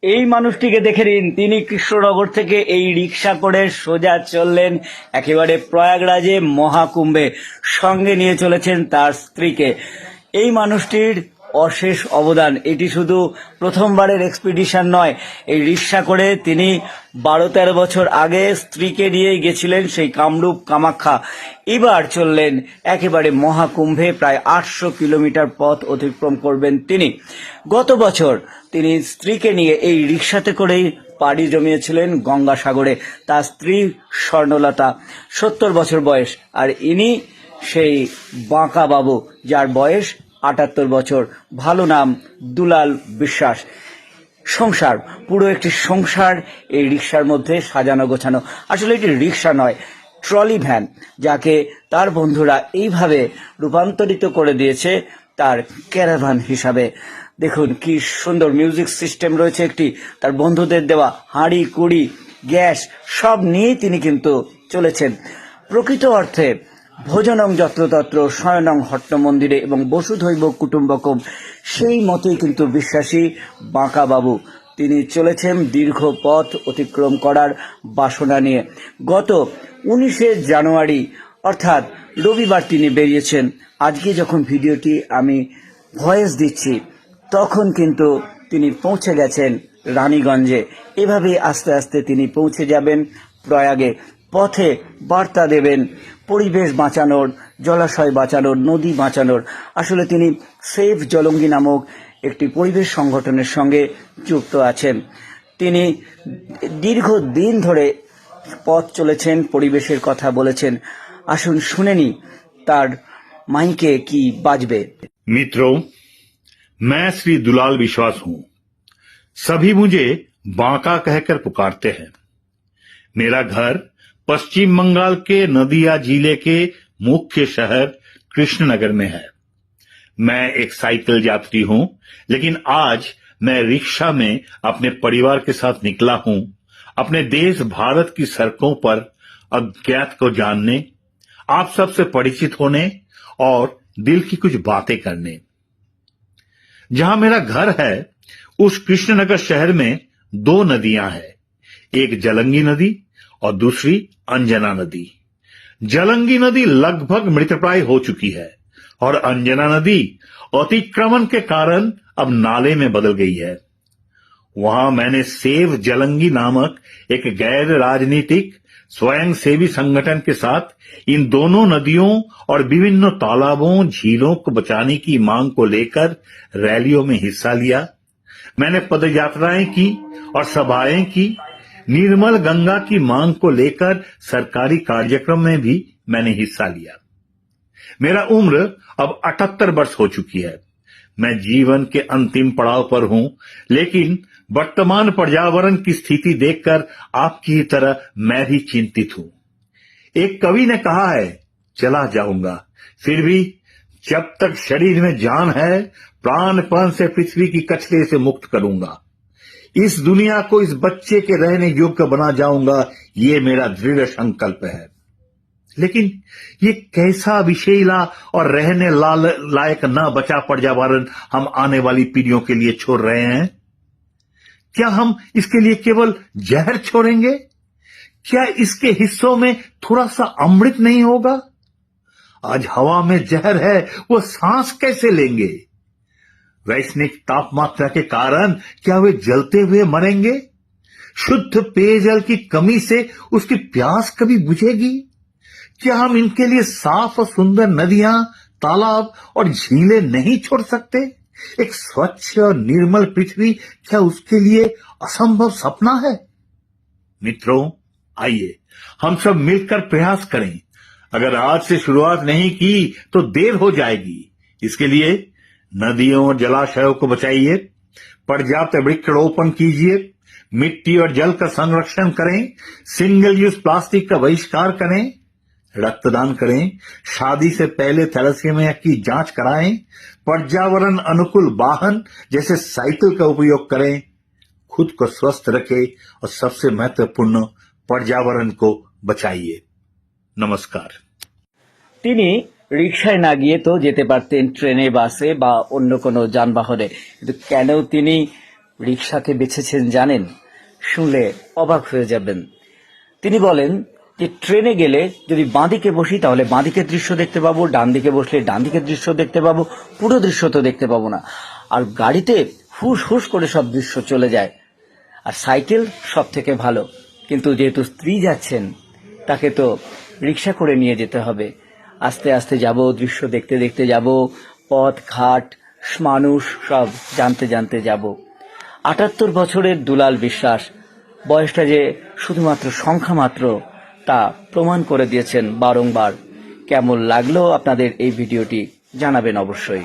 এই মানুষটিকে দেখে নিন, তিনি কৃষ্ণনগর থেকে এই রিক্সা করে সোজা চললেন একেবারে প্রয়াগরাজে মহাকুম্ভে। সঙ্গে নিয়ে চলেছেন তার স্ত্রীকে। এই মানুষটির অশেষ অবদান। এটি শুধু প্রথমবারের এক্সপিডিশন নয়, এই রিক্সা করে তিনি 12-13 বছর আগে স্ত্রীকে নিয়ে গেছিলেন সেই কামরূপ কামাখ্যা। এবার চললেন একেবারে মহাকুম্ভে, প্রায় 800 কিলোমিটার পথ অতিক্রম করবেন তিনি। গত বছর তিনি স্ত্রীকে নিয়ে এই রিক্সাতে করেই পাড়ি জমিয়েছিলেন গঙ্গাসাগরে। তার স্ত্রী স্বর্ণলতা, 70 বছর বয়স, আর ইনি সেই বাঁকা বাবু, যার বয়স 78 বছর। ভালো নাম দুলাল বিশ্বাস। সংসার, পুরো একটি সংসার এই রিক্সার মধ্যে সাজানো গোছানো। আসলে এটি রিক্সা নয়, ট্রলি ভ্যান, যাকে তার বন্ধুরা এইভাবে রূপান্তরিত করে দিয়েছে তার ক্যারাভান হিসাবে। দেখুন কি সুন্দর মিউজিক সিস্টেম রয়েছে একটি, তার বন্ধুদের দেওয়া হাঁড়ি কুড়ি গ্যাস সব নিয়েই তিনি কিন্তু চলেছেন। প্রকৃত অর্থে ভোজনং যত্রতত্র শয়নং হট্ট মন্দিরে এবং বসুধৈব কুটুম্বকম, সেই মতোই কিন্তু বিশ্বাসী বাঁকা বাবু। তিনি চলেছেন দীর্ঘ পথ অতিক্রম করার বাসনা নিয়ে। গত 19শে জানুয়ারি অর্থাৎ রবিবার তিনি বেরিয়েছেন। আজকে যখন ভিডিওটি আমি ভয়েস দিচ্ছি তখন কিন্তু তিনি পৌঁছে গেছেন রানীগঞ্জে। এভাবেই আস্তে আস্তে তিনি পৌঁছে যাবেন প্রয়াগে। পথে বার্তা দেবেন পরিবেশ বাঁচানোর, জলাশয় বাঁচানোর, নদী বাঁচানোর। আসলে তিনি সেভ জলঙ্গি নামক একটি পরিবেশ সংগঠনের সঙ্গে যুক্ত আছেন। তিনি দীর্ঘদিন ধরে পথ চলেছেন, পরিবেশের কথা বলেছেন। আসুন শুনে নি তার মাইকে কি বাজবে। मित्रों, मैं श्री दुलाल विश्वास हूं। सभी मुझे बांका कहकर पुकारते हैं। मेरा घर पश्चिम बंगाल के नदिया जिले के मुख्य शहर कृष्णनगर में है। मैं एक साइकिल यात्री हूं, लेकिन आज मैं रिक्शा में अपने परिवार के साथ निकला हूं, अपने देश भारत की सड़कों पर अज्ञात को जानने, आप सबसे परिचित होने और दिल की कुछ बातें करने। जहां मेरा घर है उस कृष्णनगर शहर में 2 नदियां हैं, एक जलंगी नदी और दूसरी अंजना नदी। जलंगी नदी लगभग मृतप्राय हो चुकी है और अंजना नदी अतिक्रमण के कारण अब नाले में बदल गई है। वहां मैंने सेव जलंगी नामक एक गैर राजनीतिक स्वयंसेवी संगठन के साथ इन दोनों नदियों और विभिन्न तालाबों झीलों को बचाने की मांग को लेकर रैलियों में हिस्सा लिया। मैंने पदयात्राएं की और सभाएं की। निर्मल गंगा की मांग को लेकर सरकारी कार्यक्रम में भी मैंने हिस्सा लिया। मेरा उम्र अब 78 वर्ष हो चुकी है। मैं जीवन के अंतिम पड़ाव पर हूं, लेकिन वर्तमान पर्यावरण की स्थिति देखकर आपकी ही तरह मैं भी चिंतित हूं। एक कवि ने कहा है, चला जाऊंगा, फिर भी जब तक शरीर में जान है प्राणपण से पृथ्वी की कचरे से मुक्त करूंगा। इस दुनिया को इस बच्चे के रहने योग्य बना जाऊंगा, ये मेरा दृढ़ संकल्प है। लेकिन ये कैसा विषैला और रहने लायक न बचा पर्यावरण हम आने वाली पीढ़ियों के लिए छोड़ रहे हैं? क्या हम इसके लिए केवल जहर छोड़ेंगे? क्या इसके हिस्सों में थोड़ा सा अमृत नहीं होगा? आज हवा में जहर है, वो सांस कैसे लेंगे? वैश्विक तापमात्रा के कारण क्या वे जलते हुए मरेंगे? शुद्ध पेयजल की कमी से उसकी प्यास कभी बुझेगी? क्या हम इनके लिए साफ और सुंदर नदियां, तालाब और झीलें नहीं छोड़ सकते? एक स्वच्छ और निर्मल पृथ्वी क्या उसके लिए असंभव सपना है? मित्रों, आइए हम सब मिलकर प्रयास करें। अगर आज से शुरुआत नहीं की तो देर हो जाएगी। इसके लिए नदियों और जलाशयों को बचाइए, पर्याप्त वृक्षारोपण कीजिए, मिट्टी और जल का संरक्षण करें, सिंगल यूज प्लास्टिक का बहिष्कार करें, रक्तदान करें, शादी से पहले थैलेसीमिया की जांच कराएं, पर्यावरण अनुकूल वाहन जैसे साइकिल का उपयोग करें, खुद को स्वस्थ रखें और सबसे महत्वपूर्ण पर्यावरण को बचाइए। नमस्कार। তিনি রিক্সায় না গিয়ে তো যেতে পারতেন ট্রেনে, বাসে বা অন্য কোনো যানবাহনে, কিন্তু কেন তিনি রিকশাকে বেছেছেন জানেন? শুনলে অবাক হয়ে যাবেন। তিনি বলেন যে ট্রেনে গেলে যদি বাঁদিকে বসি তাহলে বাঁদিকের দৃশ্য দেখতে পাবো, ডান দিকে বসলে ডান দিকের দৃশ্য দেখতে পাবো, পুরো দৃশ্য তো দেখতে পাবো না। আর গাড়িতে হুশ হুশ করে সব দৃশ্য চলে যায়। আর সাইকেল সব থেকে ভালো, কিন্তু যেহেতু স্ত্রী যাচ্ছেন তাকে তো রিকশা করে নিয়ে যেতে হবে। আস্তে আস্তে যাব, দৃশ্য দেখতে দেখতে যাব, পথ ঘাট মানুষ সব জানতে জানতে যাব। ৭৮ বছরের দুলাল বিশ্বাস বয়সটা যে শুধুমাত্র সংখ্যা মাত্র তা প্রমাণ করে দিয়েছেন বারংবার। কেমন লাগলো আপনাদের এই ভিডিওটি জানাবেন অবশ্যই।